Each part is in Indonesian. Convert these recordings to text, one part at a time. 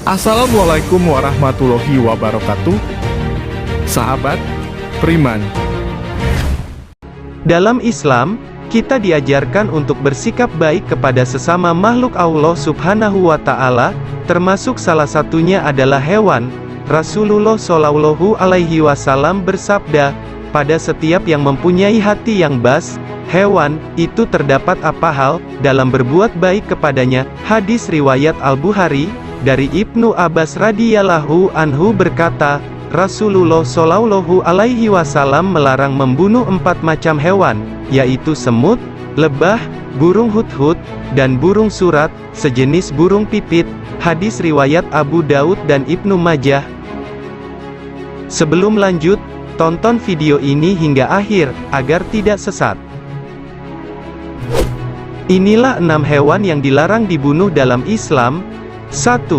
Assalamualaikum warahmatullahi wabarakatuh. Sahabat Beriman. Dalam Islam, kita diajarkan untuk bersikap baik kepada sesama makhluk Allah Subhanahu wa Ta'ala, termasuk salah satunya adalah hewan. Rasulullah Shallallahu Alaihi Wasallam bersabda, pada setiap yang mempunyai hati yang bas, hewan, itu terdapat apa hal, dalam berbuat baik kepadanya. Hadis riwayat Al-Bukhari, dari Ibnu Abbas radhiyallahu anhu berkata, Rasulullah Shallallahu Alaihi Wasallam melarang membunuh 4 macam hewan, yaitu semut, lebah, burung hudhud, dan burung surat, sejenis burung pipit. Hadis riwayat Abu Daud dan Ibnu Majah. Sebelum lanjut, tonton video ini hingga akhir, agar tidak sesat. Inilah 6 hewan yang dilarang dibunuh dalam Islam. 1.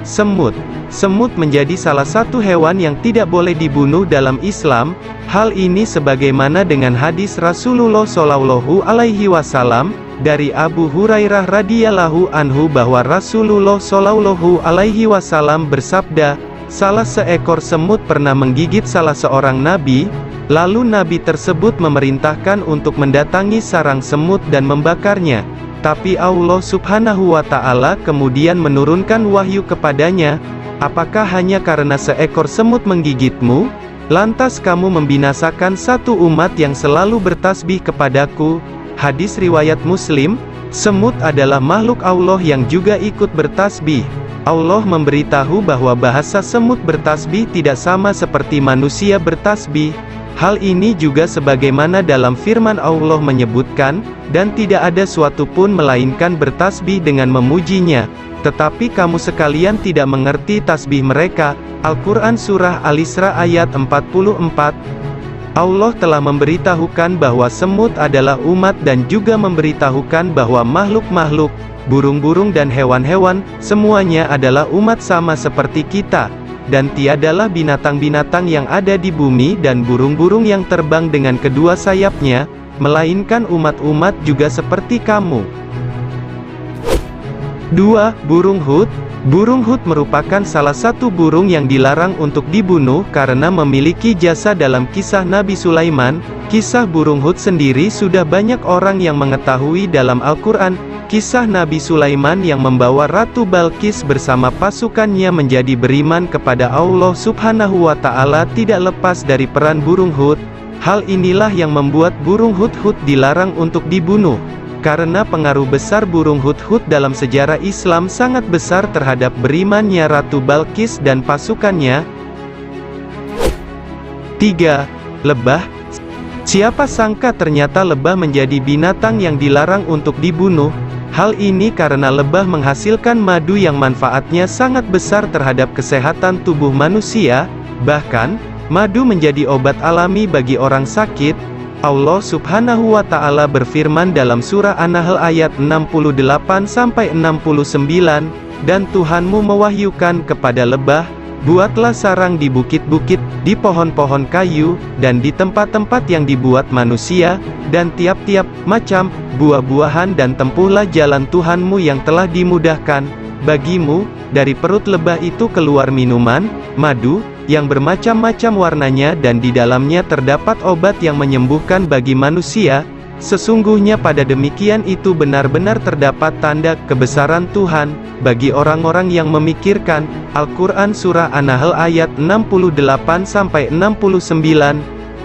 Semut. Semut menjadi salah satu hewan yang tidak boleh dibunuh dalam Islam. Hal ini sebagaimana dengan hadis Rasulullah Shallallahu Alaihi Wasallam dari Abu Hurairah radhiyallahu anhu bahwa Rasulullah Shallallahu Alaihi Wasallam bersabda, salah seekor semut pernah menggigit salah seorang nabi, lalu nabi tersebut memerintahkan untuk mendatangi sarang semut dan membakarnya. Tapi Allah Subhanahu wa Ta'ala kemudian menurunkan wahyu kepadanya, apakah hanya karena seekor semut menggigitmu, lantas kamu membinasakan satu umat yang selalu bertasbih kepadaku? Hadis riwayat Muslim. Semut adalah makhluk Allah yang juga ikut bertasbih. Allah memberitahu bahwa bahasa semut bertasbih tidak sama seperti manusia bertasbih. Hal ini juga sebagaimana dalam firman Allah menyebutkan, dan tidak ada suatu pun melainkan bertasbih dengan memujinya. Tetapi kamu sekalian tidak mengerti tasbih mereka. Al-Quran Surah Al-Isra ayat 44. Allah telah memberitahukan bahwa semut adalah umat dan juga memberitahukan bahwa makhluk-makhluk, burung-burung dan hewan-hewan, semuanya adalah umat sama seperti kita. Dan tiadalah binatang-binatang yang ada di bumi dan burung-burung yang terbang dengan kedua sayapnya, melainkan umat-umat juga seperti kamu. 2. Burung hud. Burung hud merupakan salah satu burung yang dilarang untuk dibunuh karena memiliki jasa dalam kisah Nabi Sulaiman. Kisah burung hud sendiri sudah banyak orang yang mengetahui dalam Al-Quran. Kisah Nabi Sulaiman yang membawa Ratu Balqis bersama pasukannya menjadi beriman kepada Allah Subhanahu wa Ta'ala tidak lepas dari peran burung hud. Hal inilah yang membuat burung hudhud dilarang untuk dibunuh. Karena pengaruh besar burung hudhud dalam sejarah Islam sangat besar terhadap berimannya Ratu Balqis dan pasukannya. 3. Lebah. Siapa sangka ternyata lebah menjadi binatang yang dilarang untuk dibunuh. Hal ini karena lebah menghasilkan madu yang manfaatnya sangat besar terhadap kesehatan tubuh manusia. Bahkan, madu menjadi obat alami bagi orang sakit. Allah Subhanahu wa Ta'ala berfirman dalam surah An-Nahl ayat 68-69, dan Tuhanmu mewahyukan kepada lebah, buatlah sarang di bukit-bukit, di pohon-pohon kayu, dan di tempat-tempat yang dibuat manusia, dan tiap-tiap macam buah-buahan, dan tempuhlah jalan Tuhanmu yang telah dimudahkan bagimu. Dari perut lebah itu keluar minuman, madu, yang bermacam-macam warnanya dan di dalamnya terdapat obat yang menyembuhkan bagi manusia. Sesungguhnya pada demikian itu benar-benar terdapat tanda kebesaran Tuhan bagi orang-orang yang memikirkan. Al-Quran Surah An-Nahl ayat 68-69.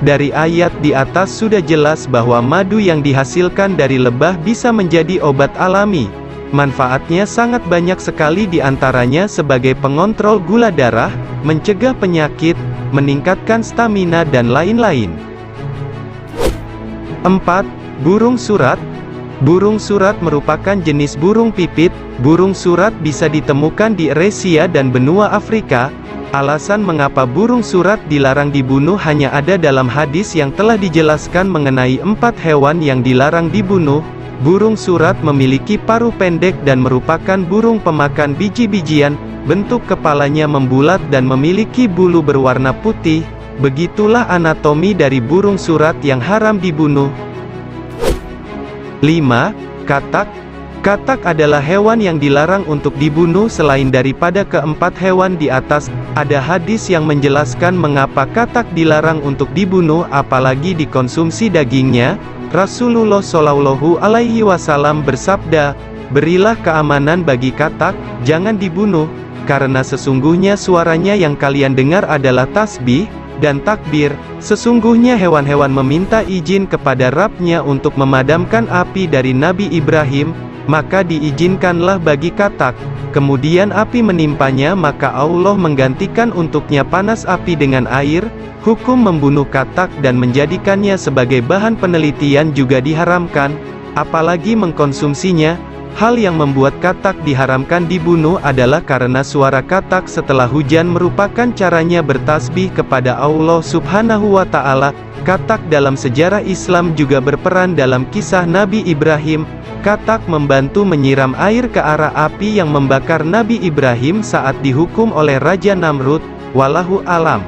Dari ayat di atas sudah jelas bahwa madu yang dihasilkan dari lebah bisa menjadi obat alami. Manfaatnya sangat banyak sekali, diantaranya sebagai pengontrol gula darah, mencegah penyakit, meningkatkan stamina dan lain-lain. 4. Burung surat. Burung surat merupakan jenis burung pipit. Burung surat bisa ditemukan di Eurasia dan benua Afrika. Alasan mengapa burung surat dilarang dibunuh hanya ada dalam hadis yang telah dijelaskan mengenai 4 hewan yang dilarang dibunuh. Burung surat memiliki paruh pendek dan merupakan burung pemakan biji-bijian. Bentuk kepalanya membulat dan memiliki bulu berwarna putih. Begitulah anatomi dari burung surat yang haram dibunuh. 5. Katak. Katak adalah hewan yang dilarang untuk dibunuh selain daripada keempat hewan di atas. Ada hadis yang menjelaskan mengapa katak dilarang untuk dibunuh apalagi dikonsumsi dagingnya. Rasulullah Shallallahu Alaihi Wasallam bersabda, "Berilah keamanan bagi katak, jangan dibunuh, karena sesungguhnya suaranya yang kalian dengar adalah tasbih dan takbir. Sesungguhnya hewan-hewan meminta izin kepada Rabb-nya untuk memadamkan api dari Nabi Ibrahim, maka diizinkanlah bagi katak. Kemudian api menimpanya, maka Allah menggantikan untuknya panas api dengan air." Hukum membunuh katak dan menjadikannya sebagai bahan penelitian juga diharamkan, apalagi mengkonsumsinya. Hal yang membuat katak diharamkan dibunuh adalah karena suara katak setelah hujan merupakan caranya bertasbih kepada Allah Subhanahu wa Ta'ala. Katak dalam sejarah Islam juga berperan dalam kisah Nabi Ibrahim. Katak membantu menyiram air ke arah api yang membakar Nabi Ibrahim saat dihukum oleh Raja Namrud. Wallahu alam.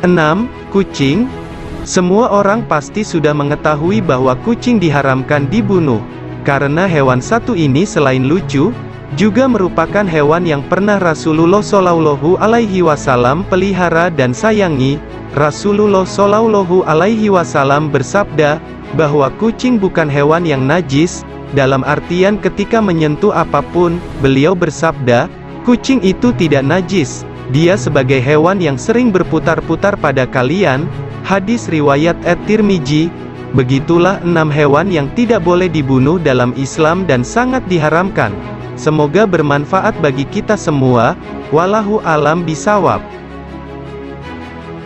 6. Kucing. Semua orang pasti sudah mengetahui bahwa kucing diharamkan dibunuh, karena hewan satu ini selain lucu, juga merupakan hewan yang pernah Rasulullah Shallallahu Alaihi Wasallam pelihara dan sayangi. Rasulullah Shallallahu Alaihi Wasallam bersabda, bahwa kucing bukan hewan yang najis, dalam artian ketika menyentuh apapun, beliau bersabda, kucing itu tidak najis. Dia sebagai hewan yang sering berputar-putar pada kalian. Hadis riwayat At-Tirmidzi. Begitulah 6 hewan yang tidak boleh dibunuh dalam Islam dan sangat diharamkan. Semoga bermanfaat bagi kita semua. Wallahu alam bisawab.